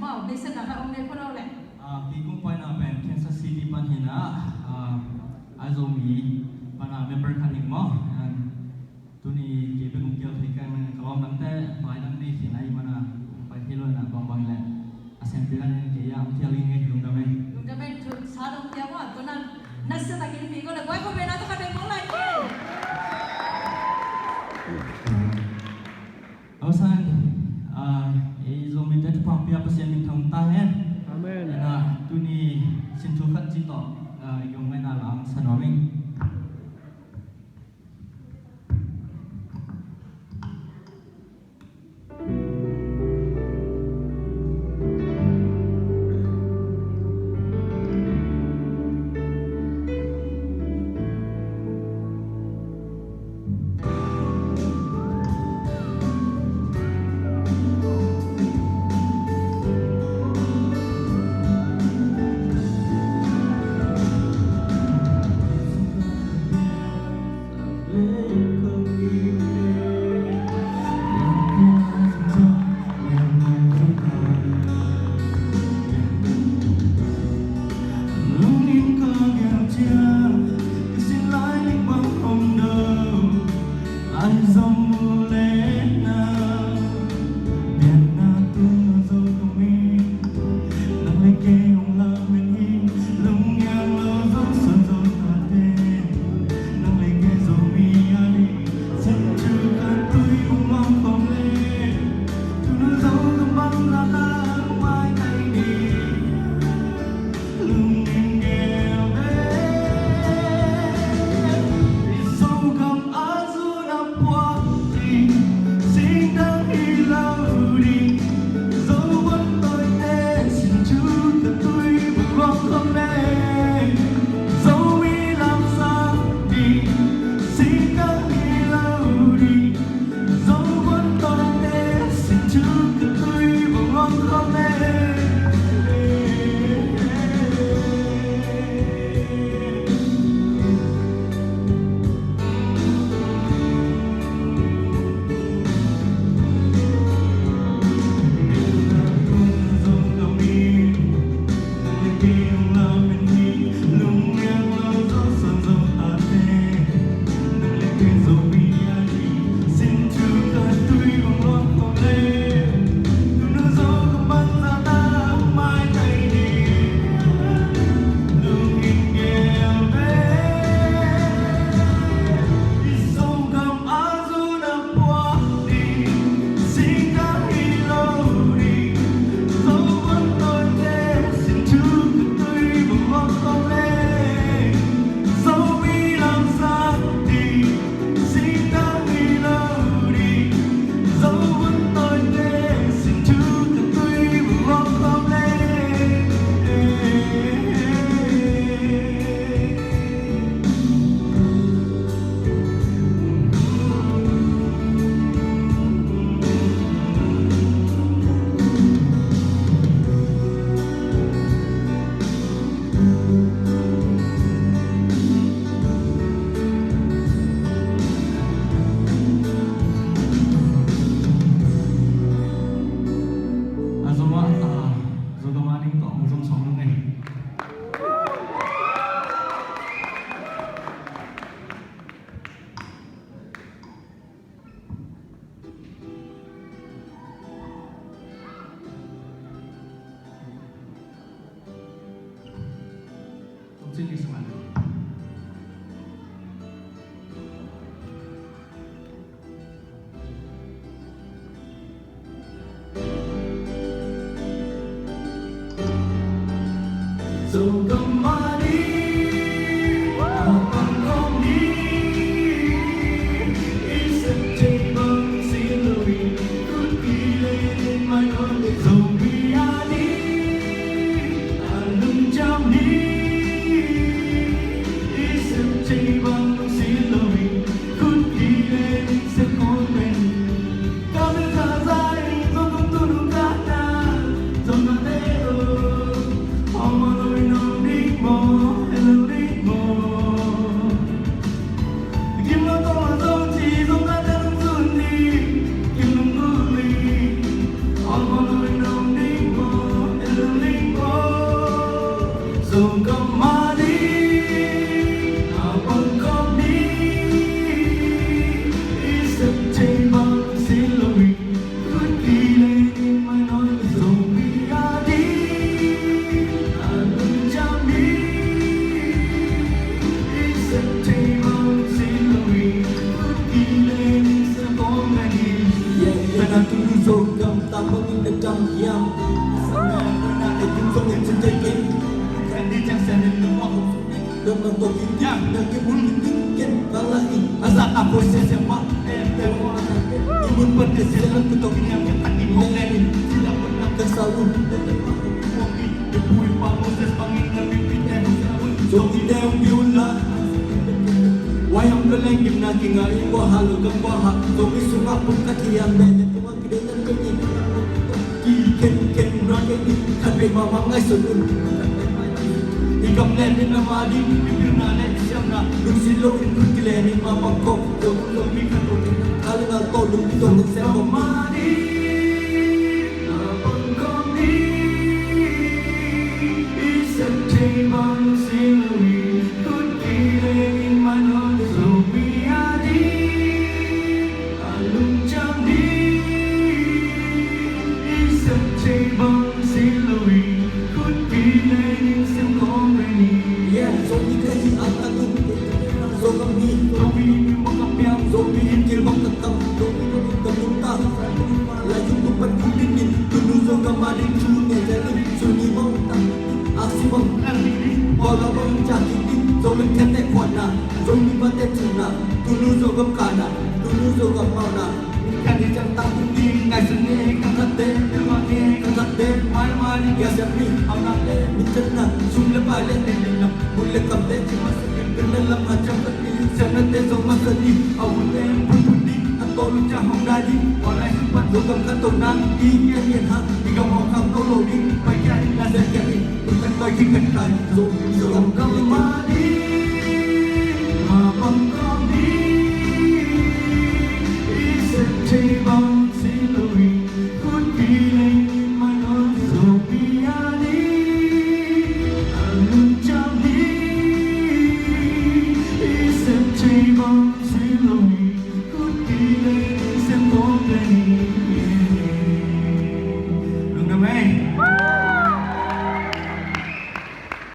mau đi xem là ông đây có đâu này khi cũng quay nào bên Kansas City pan hina azomi pana member kan ning mo tuni kebe cũng kêu thấy cái mình kalau nang te phải nang đi thì này mana phải hello na bang bang le assembly kan cái yang telling cái đúng không đúng cái bên thực sao đông tiêu quá tôi năng nasi tak kini minggu le quay có bên nào tôi kadang mau lagi Awasan zomi te pang pia pasien ning thong ta hen Amen. na tuni sin chu khat chi to yung mai na lam sanoming xin đi xuống dù không mà đi hoặc bằng không đi ý sẽ chạy bằng xin lỗi cứ đi lên mai con để dù vì ai đi đừng chăm đi ý sẽ chạy bằng xin lỗi cứ đi lên sẽ có bên cao đến xa dài do không tu đủ cả na do mà thế more hiam sana mana để chúng tôi nhận chân chân kiến Kan di chang sen ni mo đừng làm tôi kiến Yang. đừng cái muốn kiến kiến kala ini Asa aku se ma te mo Imun pun ke se lan tu tok yang tak ni mo len Sila pernah kesalun Wangi Depui pa Moses pangin na pipit Jogi đeo biula wayang keleng gimna kinga iwa halu gamba hak Jogi sunga pun kakian bene Tuma kidenan kenyi Ki ken ken rake ni Kadai mama ngai sunun Ikam len ni nama di Bibir na len siam na Lung silo in kun kile ni mama kok Jogi lomi kanto Kali ngal to lung ito ng sembo mani Napang kami Isang tibang silawi Kun kiling manon Sumiadi Alung jamdi Isang tibang silawi Kun kiling semkomeni Yeah, so ikahi ang alung So kami, kami makapiang So mihingkil makatam So minunod kamunta Layong tupan kudinin Tunusong kamaling sunay Jalim sunimang Aksi bang Wala bang jakitin So lengkete kwana So nibate tuna Tunusong kamkana Tunusong kamana Kan di jang tak kundi Ngai seni kakate Ilwangi kakate Mari-mari Gasya mi Aunake Mitena Sumle balik Nenena Mule kamte Cima sekin Kenalam macam peti Sanate so masani Awule Pundi Atau lucah hong dadi Walai sempat Dogam kato nang Iya yen hak Ika mau kam tolo di Bagian nasa kari Bukan bagi kentai So kemana